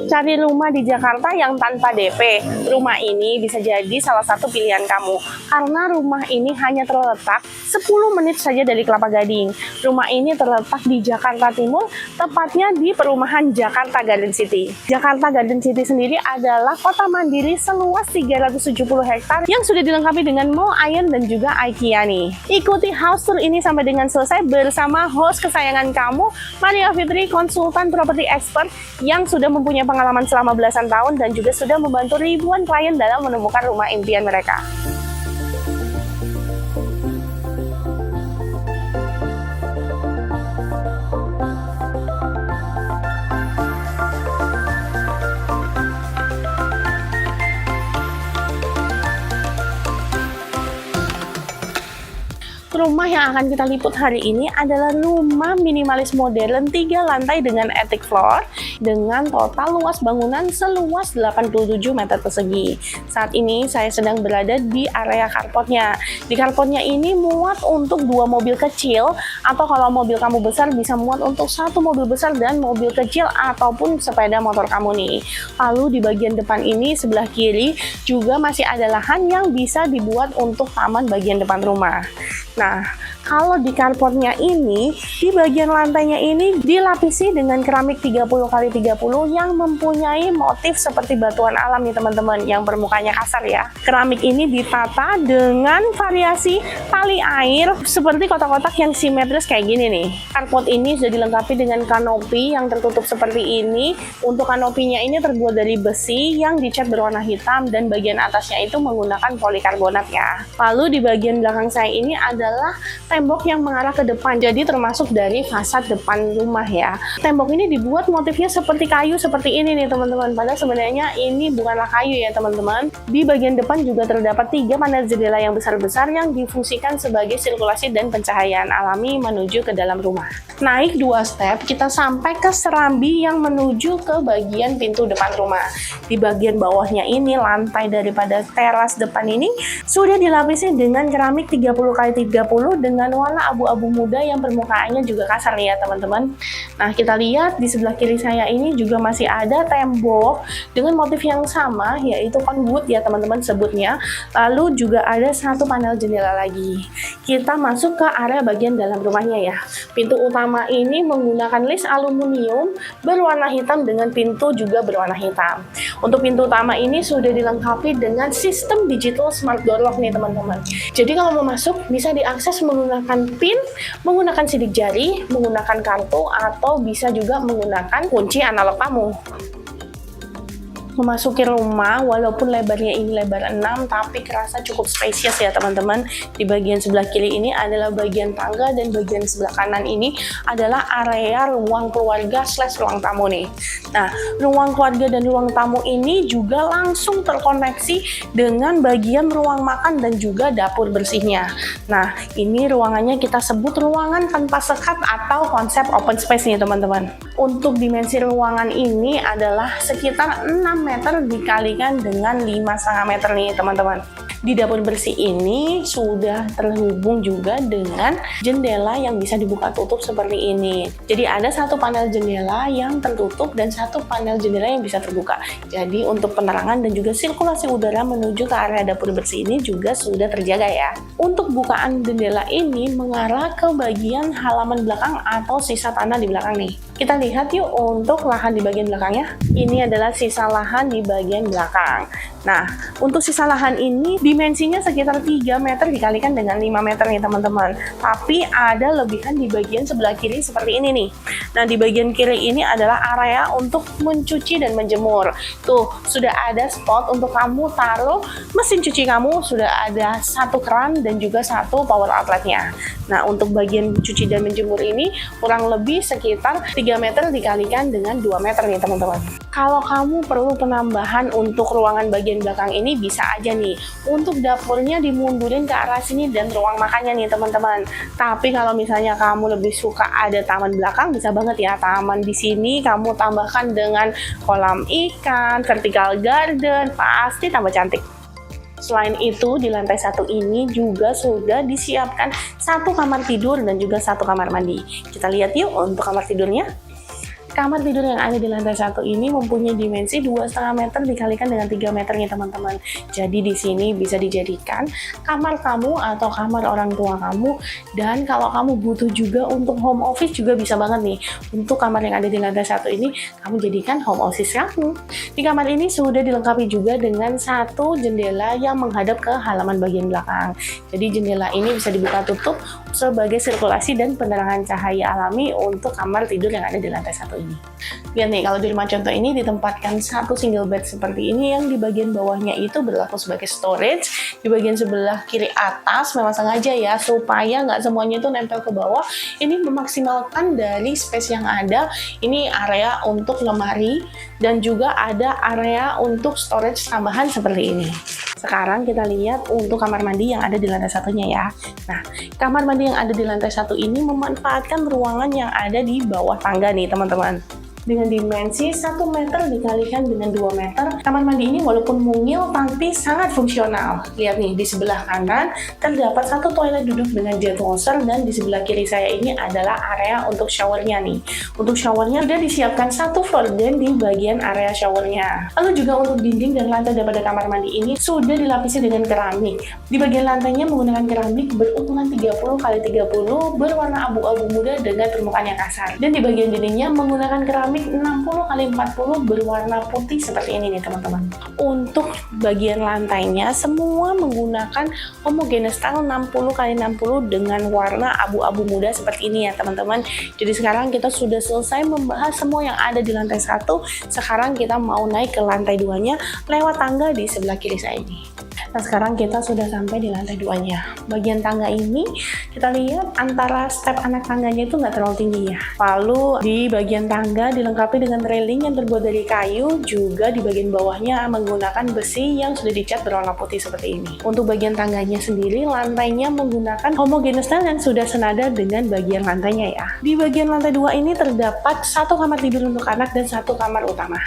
Cari rumah di Jakarta yang tanpa DP. Rumah ini bisa jadi salah satu pilihan kamu karena rumah ini hanya terletak 10 menit saja dari Kelapa Gading. Rumah ini terletak di Jakarta Timur, tepatnya di perumahan Jakarta Garden City. Jakarta Garden City sendiri adalah kota mandiri seluas 370 hektar yang sudah dilengkapi dengan mall Ion dan juga IKEA nih. Ikuti house tour ini sampai dengan selesai bersama host kesayangan kamu, Maria Fitri, konsultan properti expert yang sudah mempunyai pengalaman selama belasan tahun dan juga sudah membantu ribuan klien dalam menemukan rumah impian mereka. Rumah yang akan kita liput hari ini adalah rumah minimalis modern 3 lantai dengan attic floor dengan total luas bangunan seluas 87 meter persegi. Saat ini saya sedang berada di area carportnya. Di carportnya ini muat untuk 2 mobil kecil, atau kalau mobil kamu besar bisa muat untuk 1 mobil besar dan mobil kecil ataupun sepeda motor kamu nih. Lalu di bagian depan ini sebelah kiri juga masih ada lahan yang bisa dibuat untuk taman bagian depan rumah. Nah, kalau di carportnya ini, di bagian lantainya ini dilapisi dengan keramik 30x30 yang mempunyai motif seperti batuan alam nih teman-teman, yang bermukanya kasar ya. Keramik ini ditata dengan variasi tali air seperti kotak-kotak yang simetris kayak gini nih. Carport ini sudah dilengkapi dengan kanopi yang tertutup seperti ini. Untuk kanopinya ini terbuat dari besi yang dicat berwarna hitam dan bagian atasnya itu menggunakan polikarbonat ya. Lalu di bagian belakang saya ini adalah tembok yang mengarah ke depan, jadi termasuk dari fasad depan rumah ya. Tembok ini dibuat motifnya seperti kayu seperti ini nih teman-teman, padahal sebenarnya ini bukanlah kayu ya teman-teman. Di bagian depan juga terdapat 3 panel jendela yang besar-besar yang difungsikan sebagai sirkulasi dan pencahayaan alami menuju ke dalam rumah. Naik 2 step, kita sampai ke serambi yang menuju ke bagian pintu depan rumah. Di bagian bawahnya ini, lantai daripada teras depan ini sudah dilapisi dengan keramik 30x30 dengan warna abu-abu muda yang permukaannya juga kasar nih ya teman-teman. Nah, kita lihat di sebelah kiri saya ini juga masih ada tembok dengan motif yang sama, yaitu conwood ya teman-teman sebutnya. Lalu juga ada 1 panel jendela lagi. Kita masuk ke area bagian dalam rumahnya ya. Pintu utama ini menggunakan list aluminium berwarna hitam dengan pintu juga berwarna hitam. Untuk pintu utama ini sudah dilengkapi dengan sistem digital smart door lock nih teman-teman. Jadi kalau mau masuk bisa diakses menggunakan PIN, menggunakan sidik jari, menggunakan kartu, atau bisa juga menggunakan kunci analog kamu. Memasuki rumah, walaupun lebarnya ini lebar 6, tapi kerasa cukup spacious ya teman-teman. Di bagian sebelah kiri ini adalah bagian tangga dan bagian sebelah kanan ini adalah area ruang keluarga / ruang tamu nih. Nah, ruang keluarga dan ruang tamu ini juga langsung terkoneksi dengan bagian ruang makan dan juga dapur bersihnya. Nah, ini ruangannya kita sebut ruangan tanpa sekat atau konsep open space nih teman-teman. Untuk dimensi ruangan ini adalah sekitar 6 meter dikalikan dengan 5,5 meter nih teman-teman. Di dapur bersih ini sudah terhubung juga dengan jendela yang bisa dibuka tutup seperti ini. Jadi ada 1 panel jendela yang tertutup dan 1 panel jendela yang bisa terbuka. Jadi untuk penerangan dan juga sirkulasi udara menuju ke area dapur bersih ini juga sudah terjaga ya. Untuk bukaan jendela ini mengarah ke bagian halaman belakang atau sisa tanah di belakang nih. Kita lihat yuk untuk lahan di bagian belakangnya. Ini adalah sisa lahan di bagian belakang. Nah, untuk sisa lahan ini dimensinya sekitar 3 meter dikalikan dengan 5 meter nih teman-teman. Tapi ada lebihan di bagian sebelah kiri seperti ini nih. Nah, di bagian kiri ini adalah area untuk mencuci dan menjemur. Tuh, sudah ada spot untuk kamu taruh mesin cuci kamu, sudah ada 1 keran dan juga 1 power outletnya. Nah, untuk bagian cuci dan menjemur ini kurang lebih sekitar 3 meter dikalikan dengan 2 meter nih teman-teman. Kalau kamu perlu penambahan untuk ruangan bagian belakang ini bisa aja nih. Untuk dapurnya dimundurin ke arah sini dan ruang makannya nih teman-teman. Tapi kalau misalnya kamu lebih suka ada taman belakang, bisa banget ya taman di sini kamu tambahkan dengan kolam ikan, vertical garden, pasti tambah cantik. Selain itu, di lantai 1 ini juga sudah disiapkan 1 kamar tidur dan juga 1 kamar mandi. Kita lihat yuk untuk kamar tidurnya. Kamar tidur yang ada di lantai 1 ini mempunyai dimensi 2,5 meter dikalikan dengan 3 meter nih teman-teman. Jadi di sini bisa dijadikan kamar kamu atau kamar orang tua kamu, dan kalau kamu butuh juga untuk home office juga bisa banget nih. Untuk kamar yang ada di lantai 1 ini kamu jadikan home office kamu. Di kamar ini sudah dilengkapi juga dengan satu jendela yang menghadap ke halaman bagian belakang. Jadi jendela ini bisa dibuka tutup sebagai sirkulasi dan penerangan cahaya alami untuk kamar tidur yang ada di lantai 1 ini. Lihat nih, kalau di rumah contoh ini ditempatkan satu single bed seperti ini yang di bagian bawahnya itu berlaku sebagai storage. Di bagian sebelah kiri atas memang sengaja ya, supaya nggak semuanya itu nempel ke bawah. Ini memaksimalkan dari space yang ada. Ini area untuk lemari dan juga ada area untuk storage tambahan seperti ini. Sekarang kita lihat untuk kamar mandi yang ada di lantai satunya ya. Nah, kamar mandi yang ada di lantai 1 ini memanfaatkan ruangan yang ada di bawah tangga nih teman-teman. Dengan dimensi 1 meter dikalikan dengan 2 meter, kamar mandi ini walaupun mungil tapi sangat fungsional. Lihat nih, di sebelah kanan terdapat satu toilet duduk dengan jet washer, dan di sebelah kiri saya ini adalah area untuk showernya nih. Untuk showernya sudah disiapkan satu gorden di bagian area showernya. Lalu juga untuk dinding dan lantai daripada kamar mandi ini sudah dilapisi dengan keramik. Di bagian lantainya menggunakan keramik berukuran 30x30 berwarna abu-abu muda dengan permukaan yang kasar. Dan di bagian dindingnya menggunakan keramik 60x40 berwarna putih seperti ini nih teman-teman. Untuk bagian lantainya semua menggunakan homogeneous tile 60x60 dengan warna abu-abu muda seperti ini ya teman-teman. Jadi sekarang kita sudah selesai membahas semua yang ada di lantai 1. Sekarang kita mau naik ke lantai 2-nya lewat tangga di sebelah kiri saya ini. Nah, sekarang kita sudah sampai di lantai 2-nya. Bagian tangga ini kita lihat antara step anak tangganya itu nggak terlalu tinggi ya. Lalu di bagian tangga dilengkapi dengan railing yang terbuat dari kayu, juga di bagian bawahnya menggunakan besi yang sudah dicat berwarna putih seperti ini. Untuk bagian tangganya sendiri, lantainya menggunakan homogeneous tile yang sudah senada dengan bagian lantainya ya. Di bagian lantai 2 ini terdapat satu kamar tidur untuk anak dan satu kamar utama.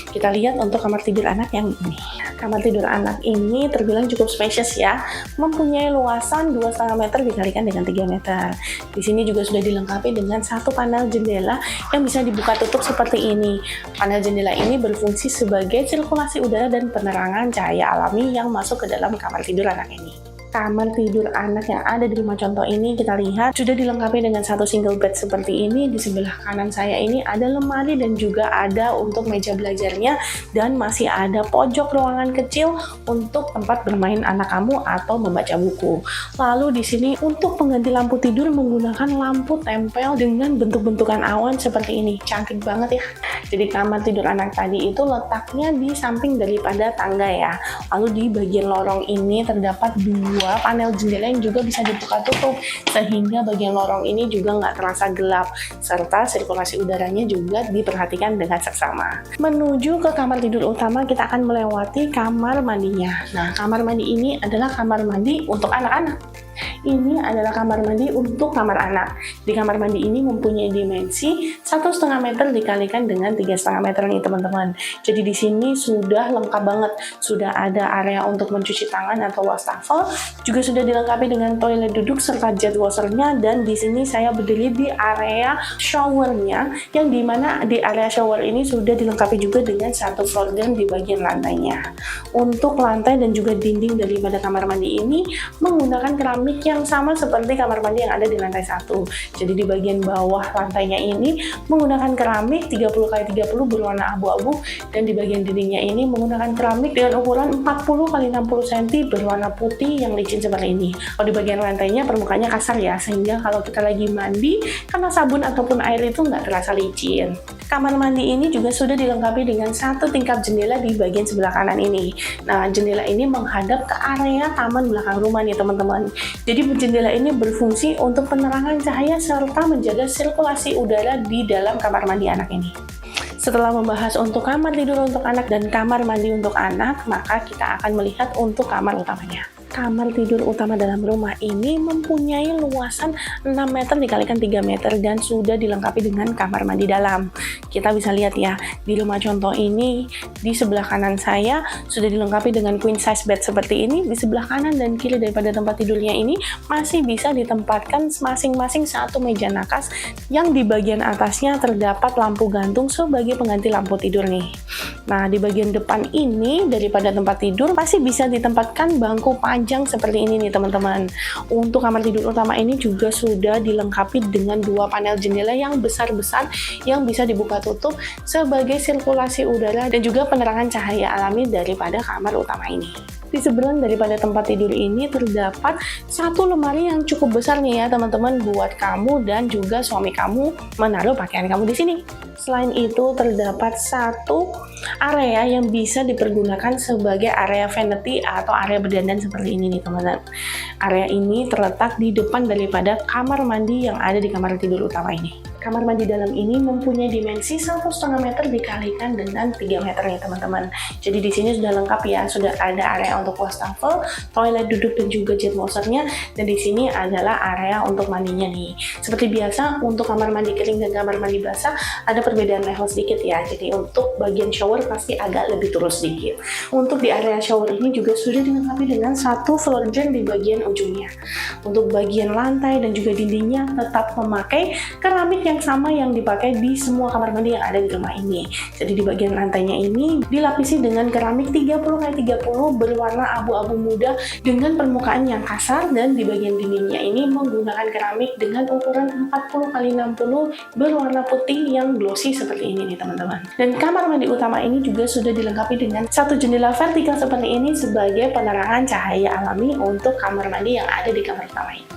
Kita lihat untuk kamar tidur anak yang ini. Kamar tidur anak ini terbilang cukup spacious ya, mempunyai luasan 2,5 meter dikalikan dengan 3 meter. Di sini juga sudah dilengkapi dengan satu panel jendela yang bisa dibuka tutup seperti ini. Panel jendela ini berfungsi sebagai sirkulasi udara dan penerangan cahaya alami yang masuk ke dalam kamar tidur anak ini. Kamar tidur anak yang ada di rumah contoh ini kita lihat sudah dilengkapi dengan satu single bed seperti ini. Di sebelah kanan saya ini ada lemari dan juga ada untuk meja belajarnya, dan masih ada pojok ruangan kecil untuk tempat bermain anak kamu atau membaca buku. Lalu di sini untuk pengganti lampu tidur menggunakan lampu tempel dengan bentuk-bentukan awan seperti ini. Cantik banget ya. Jadi kamar tidur anak tadi itu letaknya di samping daripada tangga ya. Lalu di bagian lorong ini terdapat dua panel jendela yang juga bisa dibuka tutup, sehingga bagian lorong ini juga nggak terasa gelap, serta sirkulasi udaranya juga diperhatikan dengan seksama. Menuju ke kamar tidur utama, kita akan melewati kamar mandinya. Nah, kamar mandi ini adalah kamar mandi untuk anak-anak. Ini adalah kamar mandi untuk kamar anak. Di kamar mandi ini mempunyai dimensi 1,5 meter dikalikan dengan 3,5 meter nih teman-teman. Jadi di sini sudah lengkap banget. Sudah ada area untuk mencuci tangan atau wastafel, juga sudah dilengkapi dengan toilet duduk serta jet washernya, dan di sini saya berdiri di area showernya, yang dimana di area shower ini sudah dilengkapi juga dengan satu gorden di bagian lantainya. Untuk lantai dan juga dinding daripada kamar mandi ini menggunakan keramik yang sama seperti kamar mandi yang ada di lantai 1. Jadi di bagian bawah lantainya ini menggunakan keramik 30x30 berwarna abu-abu, dan di bagian dindingnya ini menggunakan keramik dengan ukuran 40x60 cm berwarna putih yang licin seperti ini. Kalau di bagian lantainya permukaannya kasar ya, sehingga kalau kita lagi mandi karena sabun ataupun air itu nggak terasa licin. Kamar mandi ini juga sudah dilengkapi dengan satu tingkap jendela di bagian sebelah kanan ini. Nah, jendela ini menghadap ke area taman belakang rumah nih teman-teman. Jadi jendela ini berfungsi untuk penerangan cahaya serta menjaga sirkulasi udara di dalam kamar mandi anak ini. Setelah membahas untuk kamar tidur untuk anak dan kamar mandi untuk anak, maka kita akan melihat untuk kamar utamanya. Kamar tidur utama dalam rumah ini mempunyai luasan 6 meter dikalikan 3 meter dan sudah dilengkapi dengan kamar mandi dalam. Kita bisa lihat ya, di rumah contoh ini di sebelah kanan saya sudah dilengkapi dengan queen size bed seperti ini. Di sebelah kanan dan kiri daripada tempat tidurnya ini masih bisa ditempatkan masing-masing satu meja nakas yang di bagian atasnya terdapat lampu gantung sebagai pengganti lampu tidur nih. Nah, di bagian depan ini daripada tempat tidur masih bisa ditempatkan bangku panjang seperti ini nih teman-teman. Untuk kamar tidur utama ini juga sudah dilengkapi dengan 2 panel jendela yang besar-besar yang bisa dibuka tutup sebagai sirkulasi udara dan juga penerangan cahaya alami daripada kamar utama ini. Di seberang daripada tempat tidur ini terdapat satu lemari yang cukup besar nih ya teman-teman, buat kamu dan juga suami kamu menaruh pakaian kamu di sini. Selain itu terdapat satu area yang bisa dipergunakan sebagai area vanity atau area berdandan seperti ini nih teman-teman. Area ini terletak di depan daripada kamar mandi yang ada di kamar tidur utama ini. Kamar mandi dalam ini mempunyai dimensi 1,5 meter dikalikan dengan 3 meter nih teman-teman. Jadi di sini sudah lengkap ya, sudah ada area untuk wastafel, toilet duduk dan juga jet washernya, dan di sini adalah area untuk mandinya nih. Seperti biasa untuk kamar mandi kering dan kamar mandi basah ada perbedaan level sedikit ya. Jadi untuk bagian shower pasti agak lebih turun sedikit. Untuk di area shower ini juga sudah dilengkapi dengan satu floor drain di bagian ujungnya. Untuk bagian lantai dan juga dindingnya tetap memakai keramik yang sama yang dipakai di semua kamar mandi yang ada di rumah ini. Jadi di bagian lantainya ini dilapisi dengan keramik 30x30 berwarna abu-abu muda dengan permukaan yang kasar, dan di bagian dindingnya ini menggunakan keramik dengan ukuran 40x60 berwarna putih yang glossy seperti ini nih teman-teman. Dan kamar mandi utama ini juga sudah dilengkapi dengan satu jendela vertikal seperti ini sebagai penerangan cahaya alami untuk kamar mandi yang ada di kamar utama ini.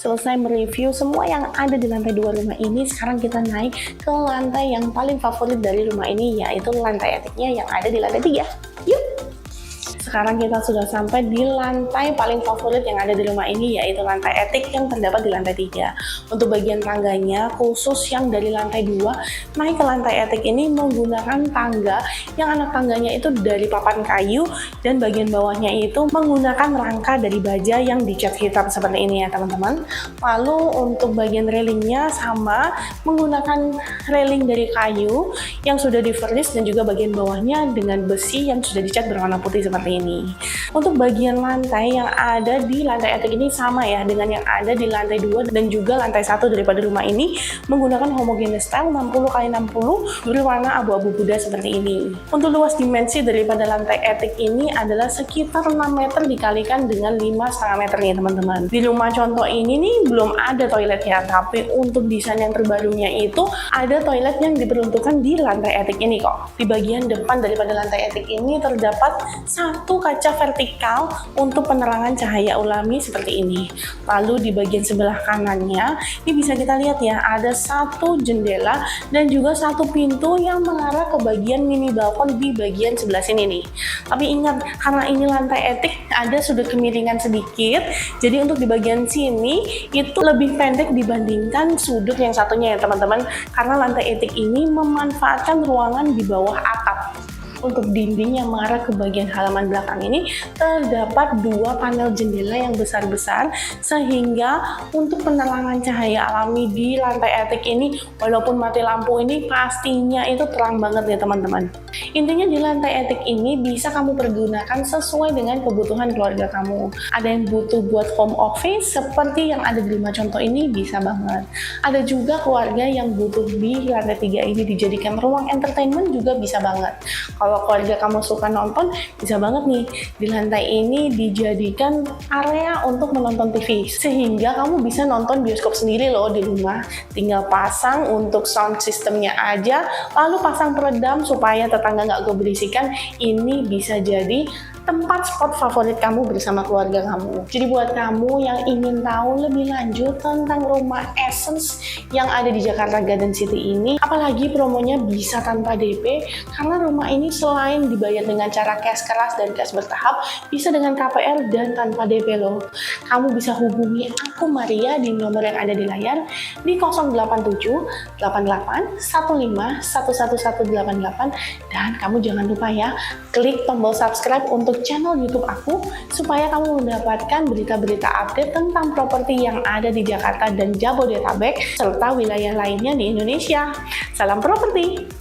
Selesai mereview semua yang ada di lantai 2 rumah ini, sekarang kita naik ke lantai yang paling favorit dari rumah ini, yaitu lantai atiknya yang ada di lantai 3. Yuk! Sekarang kita sudah sampai di lantai paling favorit yang ada di rumah ini, yaitu lantai etik yang terdapat di lantai 3. Untuk bagian tangganya, khusus yang dari lantai 2, naik ke lantai etik ini menggunakan tangga yang anak tangganya itu dari papan kayu, dan bagian bawahnya itu menggunakan rangka dari baja yang dicat hitam seperti ini ya teman-teman. Lalu untuk bagian railingnya sama, menggunakan railing dari kayu yang sudah di-furnish, dan juga bagian bawahnya dengan besi yang sudah dicat berwarna putih seperti ini. Untuk bagian lantai yang ada di lantai etik ini sama ya dengan yang ada di lantai 2 dan juga lantai 1 daripada rumah ini, menggunakan homogeneous style 60x60 berwarna abu-abu muda seperti ini. Untuk luas dimensi daripada lantai etik ini adalah sekitar 6 meter dikalikan dengan 5,5 meter nih teman-teman. Di rumah contoh ini nih belum ada toilet ya, tapi untuk desain yang terbarunya itu ada toilet yang diperuntukkan di lantai etik ini kok. Di bagian depan daripada lantai etik ini terdapat satu kaca vertikal untuk penerangan cahaya alami seperti ini. Lalu di bagian sebelah kanannya ini bisa kita lihat ya, ada satu jendela dan juga satu pintu yang mengarah ke bagian mini balkon di bagian sebelah sini nih. Tapi ingat, karena ini lantai etik ada sudut kemiringan sedikit, jadi untuk di bagian sini itu lebih pendek dibandingkan sudut yang satunya ya teman-teman, karena lantai etik ini memanfaatkan ruangan di bawah atap. Untuk dinding yang mengarah ke bagian halaman belakang ini terdapat 2 panel jendela yang besar-besar, sehingga untuk penerangan cahaya alami di lantai etik ini walaupun mati lampu ini pastinya itu terang banget ya teman-teman. Intinya di lantai etik ini bisa kamu pergunakan sesuai dengan kebutuhan keluarga kamu. Ada yang butuh buat home office seperti yang ada di rumah contoh ini, bisa banget. Ada juga keluarga yang butuh di lantai 3 ini dijadikan ruang entertainment, juga bisa banget. Kalau keluarga kamu suka nonton, bisa banget nih di lantai ini dijadikan area untuk menonton TV, sehingga kamu bisa nonton bioskop sendiri loh di rumah. Tinggal pasang untuk sound systemnya aja, lalu pasang peredam supaya tetangga nggak keberisikan. Ini bisa jadi tempat spot favorit kamu bersama keluarga kamu. Jadi buat kamu yang ingin tahu lebih lanjut tentang rumah Essence yang ada di Jakarta Garden City ini, apalagi promonya bisa tanpa DP, karena rumah ini selain dibayar dengan cara cash keras dan cash bertahap, bisa dengan KPR dan tanpa DP loh. Kamu bisa hubungi aku Maria di nomor yang ada di layar di 087 88 15 11188, dan kamu jangan lupa ya klik tombol subscribe untuk untuk channel YouTube aku supaya kamu mendapatkan berita-berita update tentang properti yang ada di Jakarta dan Jabodetabek serta wilayah lainnya di Indonesia. Salam properti!